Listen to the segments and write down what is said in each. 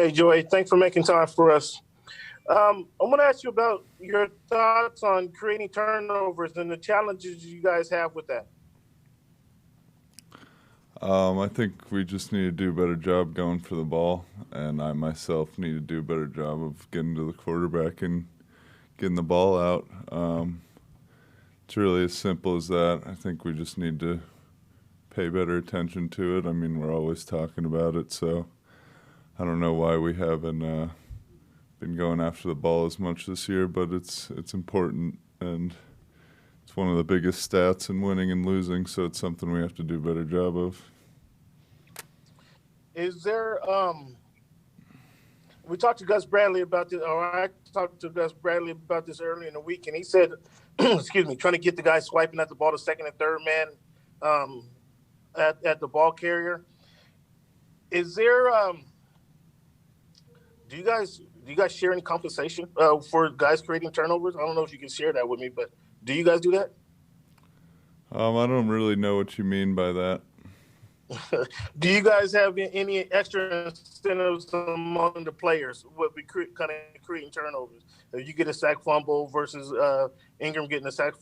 Hey, Joey, thanks for making time for us. I'm going to ask you about your thoughts on creating turnovers and the challenges you guys have with that. I think we just need to do a better job going for the ball, and I myself need to do a better job of getting to the quarterback and getting the ball out. It's really as simple as that. I think we just need to pay better attention to it. I mean, we're always talking about it, so I don't know why we haven't been going after the ball as much this year, but it's important, and it's one of the biggest stats in winning and losing, so it's something we have to do a better job of. Is there we talked to Gus Bradley about this, or I talked to Gus Bradley about this earlier in the week, and he said, excuse me, trying to get the guy swiping at the ball, the second and third man at the ball carrier. Is there do you guys share any compensation for guys creating turnovers? I don't know if you can share that with me, but do you guys do that? I don't really know what you mean by that. Do you guys have any extra incentives among the players what be kind of creating turnovers? If you get a sack fumble versus Ingram getting a sack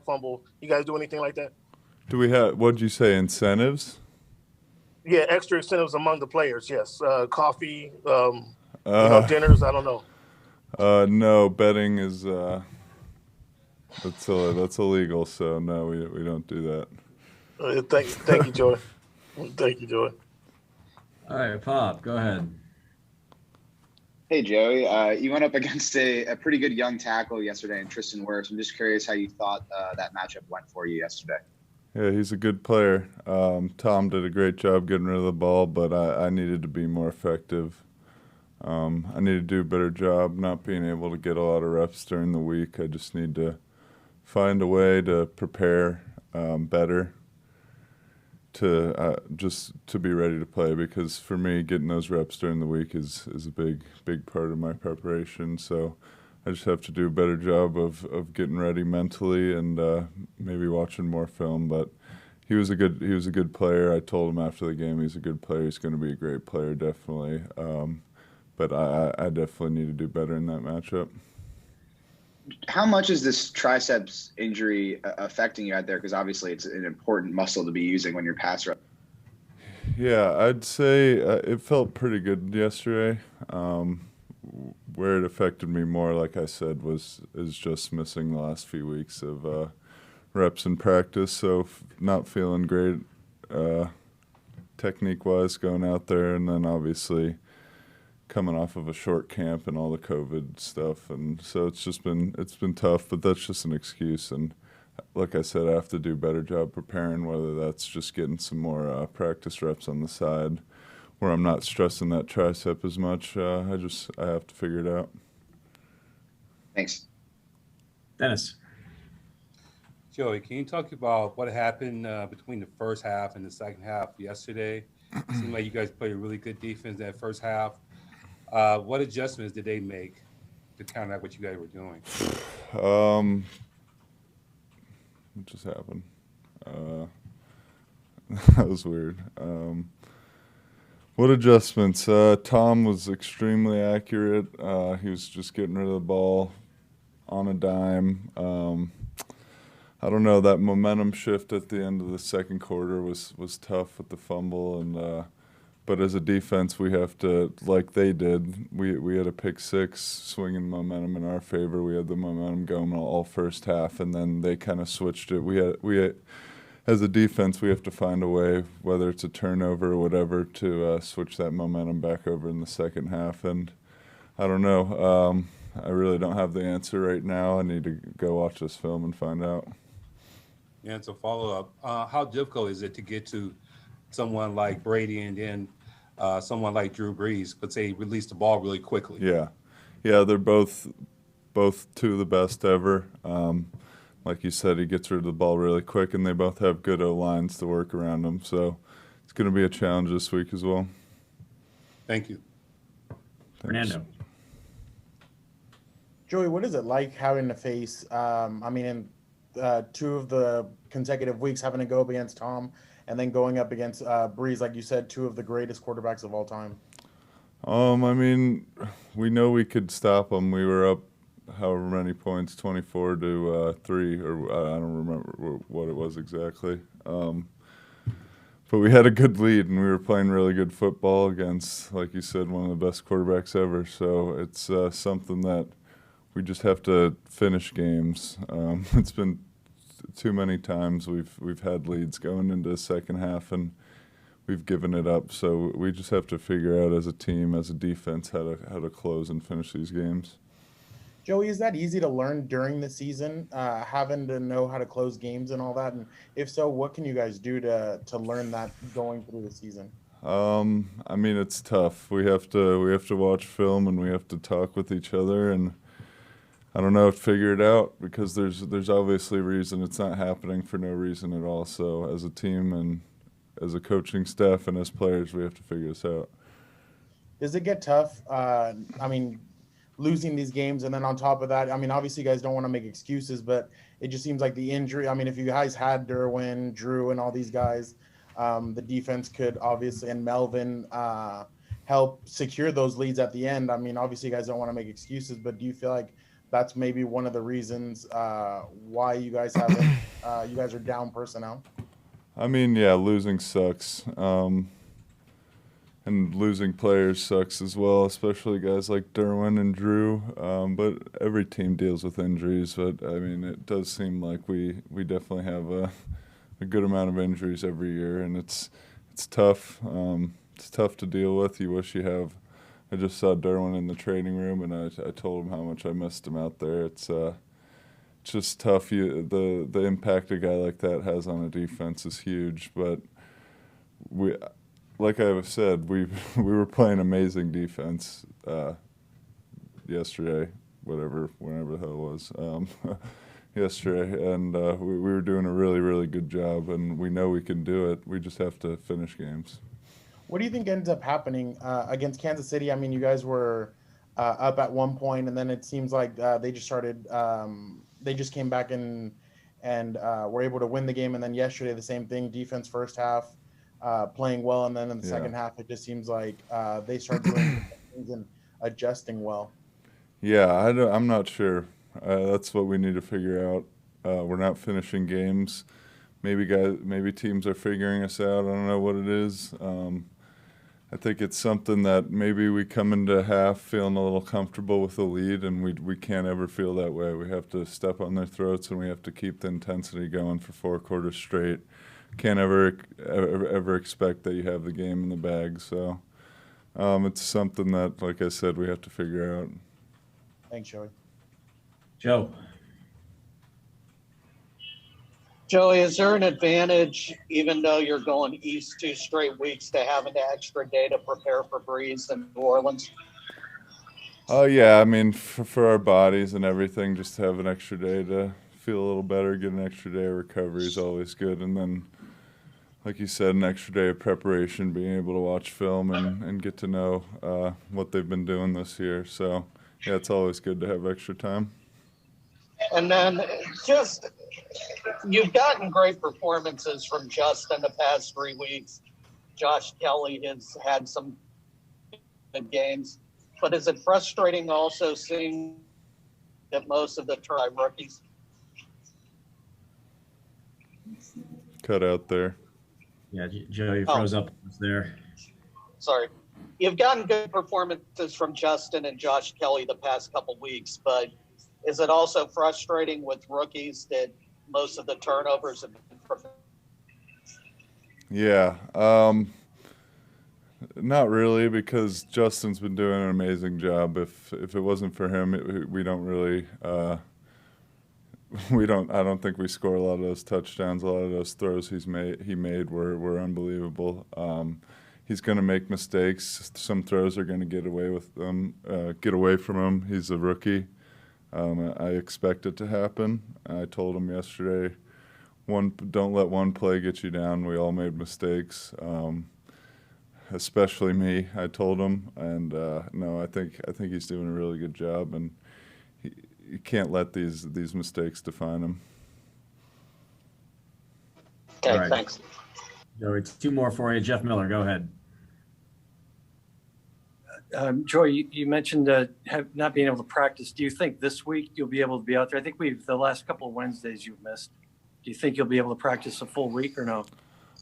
fumble, you guys do anything like that? Do we have, what'd you say, incentives? Yeah, extra incentives among the players, yes. Coffee, dinners, I don't know. No, betting is that's illegal, so no, we don't do that. Thank you, Joey. Thank you, Joey. All right, Pop, go ahead. Hey, Joey. You went up against a pretty good young tackle yesterday in Tristan Wirfs. I'm just curious how you thought that matchup went for you yesterday. Yeah, he's a good player. Tom did a great job getting rid of the ball, but I needed to be more effective. I need to do a better job not being able to get a lot of reps during the week. I just need to find a way to prepare better to be ready to play, because for me, getting those reps during the week is a big part of my preparation. So I just have to do a better job of getting ready mentally and maybe watching more film. But he was a good player. I told him after the game he's a good player. He's going to be a great player, definitely. But I definitely need to do better in that matchup. How much is this triceps injury affecting you out there? Because obviously it's an important muscle to be using when you're pass rush. Yeah, I'd say it felt pretty good yesterday. Where it affected me more, like I said, is just missing the last few weeks of reps in practice. So not feeling great technique-wise going out there, and then obviously coming off of a short camp and all the COVID stuff, and so it's been tough, but that's just an excuse. And like I said, I have to do a better job preparing, whether that's just getting some more practice reps on the side where I'm not stressing that tricep as much. I have to figure it out. Thanks. Dennis. Joey, can you talk about what happened between the first half and the second half yesterday? It seemed like you guys played a really good defense that first half. What adjustments did they make to counteract what you guys were doing? What just happened? That was weird. What adjustments? Tom was extremely accurate. He was just getting rid of the ball on a dime. I don't know, that momentum shift at the end of the second quarter was tough with the fumble, and but as a defense, we have to, like they did, we had a pick six, swinging momentum in our favor. We had the momentum going all first half, and then they kind of switched it. We had, as a defense, we have to find a way, whether it's a turnover or whatever, to switch that momentum back over in the second half. And I don't know. I really don't have the answer right now. I need to go watch this film and find out. And to follow up, how difficult is it to get to someone like Brady and then someone like Drew Brees, but they release the ball really quickly? Yeah, they're both two of the best ever. Like you said, he gets rid of the ball really quick, and they both have good O-lines to work around them. So it's going to be a challenge this week as well. Thank you. Thanks. Fernando. Joey, what is it like having to face, in two of the consecutive weeks, having to go up against Tom and then going up against Brees, like you said, two of the greatest quarterbacks of all time? I mean, we know we could stop them. We were up however many points, 24 to 3, or I don't remember what it was exactly. But we had a good lead, and we were playing really good football against, like you said, one of the best quarterbacks ever. So it's something that we just have to finish games. It's been too many times we've had leads going into the second half, and we've given it up. So we just have to figure out as a team, as a defense, how to close and finish these games. Joey, is that easy to learn during the season, having to know how to close games and all that? And if so, what can you guys do to learn that going through the season? I mean, it's tough. We have to watch film, and we have to talk with each other, and I don't know, figure it out, because there's obviously a reason it's not happening for no reason at all. So as a team and as a coaching staff and as players, we have to figure this out. Does it get tough? I mean, losing these games, and then on top of that, I mean, obviously you guys don't want to make excuses, but it just seems like the injury. I mean, if you guys had Derwin, Drew, and all these guys, the defense could obviously, and Melvin, help secure those leads at the end. I mean, obviously you guys don't want to make excuses, but do you feel like that's maybe one of the reasons why you guys haven't, you guys are down personnel? I mean, yeah, losing sucks. And losing players sucks as well, especially guys like Derwin and Drew. But every team deals with injuries. But, I mean, it does seem like we definitely have a good amount of injuries every year, and it's tough. It's tough to deal with. You wish you have. I just saw Derwin in the training room, and I told him how much I missed him out there. It's just tough. The impact a guy like that has on a defense is huge. But like I said, we were playing amazing defense yesterday, whenever the hell it was, yesterday, and we were doing a really, really good job, and we know we can do it. We just have to finish games. What do you think ends up happening against Kansas City? I mean, you guys were up at one point, and then it seems like they just started. They just came back and were able to win the game. And then yesterday, the same thing. Defense first half playing well, and then in the second half, it just seems like they started doing things and adjusting well. Yeah, I'm not sure. That's what we need to figure out. We're not finishing games. Maybe teams are figuring us out. I don't know what it is. I think it's something that maybe we come into half feeling a little comfortable with the lead, and we can't ever feel that way. We have to step on their throats, and we have to keep the intensity going for 4 quarters straight. Can't ever expect that you have the game in the bag. So it's something that, like I said, we have to figure out. Thanks, Joey. Joe. Joey, is there an advantage, even though you're going east 2 straight weeks, to having the extra day to prepare for Brees in New Orleans? Oh, yeah. I mean, for our bodies and everything, just to have an extra day to feel a little better, get an extra day of recovery is always good. And then, like you said, an extra day of preparation, being able to watch film and get to know what they've been doing this year. So, yeah, it's always good to have extra time. And then just – you've gotten great performances from Justin the past 3 weeks. Josh Kelly has had some good games. But is it frustrating also seeing that most of the rookies? Cut out there. Yeah, Joe, you froze up there. Sorry. You've gotten good performances from Justin and Josh Kelly the past couple weeks, but is it also frustrating with rookies that most of the turnovers have been from? Yeah. Not really, because Justin's been doing an amazing job. If it wasn't for him, we don't really I don't think we score a lot of those touchdowns. A lot of those throws he made were unbelievable. He's going to make mistakes. Some throws are going to get away from him. He's a rookie. I expect it to happen. I told him yesterday, don't let one play get you down. We all made mistakes, especially me. I told him, and no, I think he's doing a really good job, and you can't let these mistakes define him. Okay, all right. Thanks. Joey, 2 more for you. Jeff Miller, go ahead. Joy, you mentioned not being able to practice. Do you think this week you'll be able to be out there? I think the last couple of Wednesdays you've missed. Do you think you'll be able to practice a full week or no?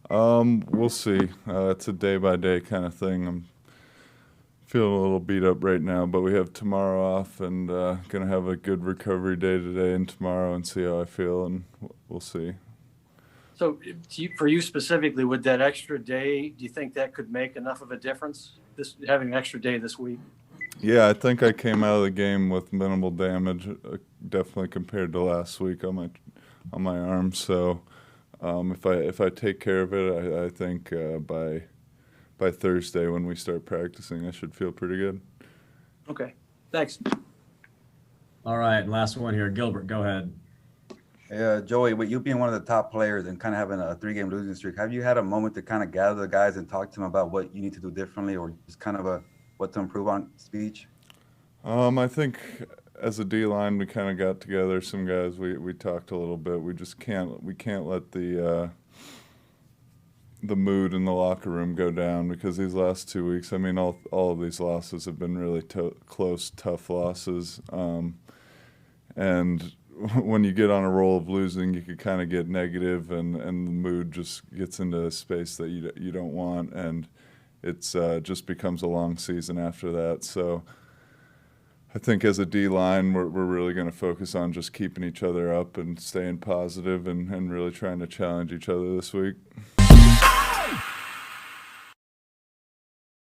We'll see. It's a day-by-day kind of thing. I'm feeling a little beat up right now, but we have tomorrow off and going to have a good recovery day today and tomorrow and see how I feel, and we'll see. So for you specifically, would that extra day, do you think that could make enough of a difference, having an extra day this week? Yeah, I think I came out of the game with minimal damage, definitely compared to last week on my arm. So if I take care of it, I think by Thursday when we start practicing, I should feel pretty good. Okay, thanks. All right, last one here. Gilbert, go ahead. Joey, with you being one of the top players and kind of having a 3-game losing streak, have you had a moment to kind of gather the guys and talk to them about what you need to do differently, or just kind of a what to improve on speech? I think as a D-line, we kind of got together. Some guys we talked a little bit. We just can't let the mood in the locker room go down, because these last 2 weeks, I mean, all of these losses have been really close, tough losses, and when you get on a roll of losing, you could kind of get negative, and the mood just gets into a space that you don't want, and it's just becomes a long season after that. So I think as a D-line, we're really going to focus on just keeping each other up and staying positive and really trying to challenge each other this week.